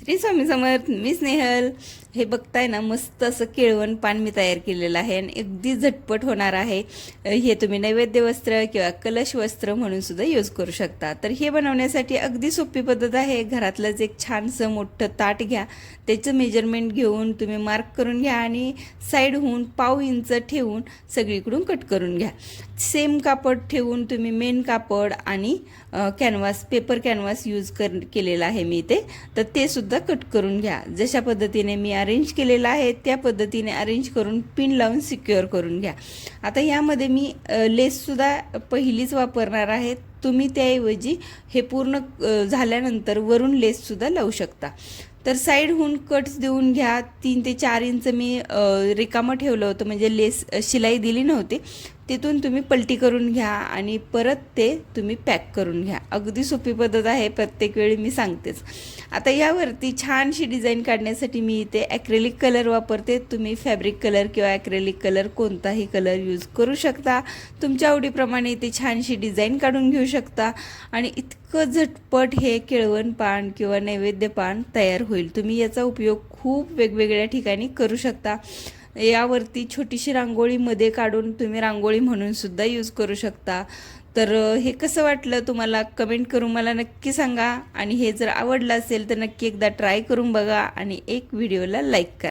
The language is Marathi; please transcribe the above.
श्री स्वामी समर्थ. मी स्नेहल. हे बघताय ना, मस्त असं केळवण पान मी तयार केलेलं आहे आणि अगदी झटपट होणार आहे. हे तुम्ही नैवेद्य वस्त्र किंवा कलश वस्त्र म्हणून सुद्धा यूज करू शकता. तर हे बनवण्यासाठी अगदी सोपी पद्धत आहे. घरातलंच एक छानसं मोठं ताट घ्या, त्याचं मेजरमेंट घेऊन तुम्ही मार्क करून घ्या आणि साईडहून पाव इंच ठेवून सगळीकडून कट करून घ्या. सेम कापड ठेवून तुम्ही मेन कापड आणि कॅनव्हास, पेपर कॅनव्हास यूज केलेला आहे मी तर ते सुद्धा कट करून घ्या. जशा पद्धतीने मी अरेंज केलेलं आहे त्या पद्धतीने अरेंज करून पिन लावून सिक्युअर करून घ्या. आता यामध्ये मी लेससुद्धा पहिलीच वापरणार आहे. तुम्ही त्याऐवजी हे पूर्ण झाल्यानंतर वरून लेससुद्धा लावू शकता. तर साईडहून कट्स देऊन घ्या. 3 ते 4 इंच मी रिकामं ठेवलं होतं, म्हणजे लेस शिलाई दिली नव्हती. तिथून तुम्ही पलटी करून घ्या आणि परत ते तुम्ही पॅक करून घ्या. अगदी सोपी पद्धत आहे, प्रत्येक वेळी मी सांगतेच. आता यावरती छानशी डिझाईन काढण्यासाठी मी इथे ॲक्रेलिक कलर वापरते. तुम्ही फॅब्रिक कलर किंवा ॲक्रेलिक कलर कोणताही कलर यूज करू शकता. तुमच्या आवडीप्रमाणे इथे छानशी डिझाईन काढून घेऊ शकता आणि इतकं झटपट हे केळवण पान किंवा नैवेद्य पान तयार होईल. तुम्ही याचा उपयोग खूप वेगवेगळ्या ठिकाणी करू शकता. यावरती छोटीशी रांगोळीमध्ये काढून तुम्ही रांगोळी म्हणून सुद्धा यूज करू शकता. तर हे कसं वाटलं तुम्हाला कमेंट करून मला नक्की सांगा आणि हे जर आवडलं असेल तर नक्की एकदा ट्राय करून बघा आणि एक व्हिडिओला लाईक करा.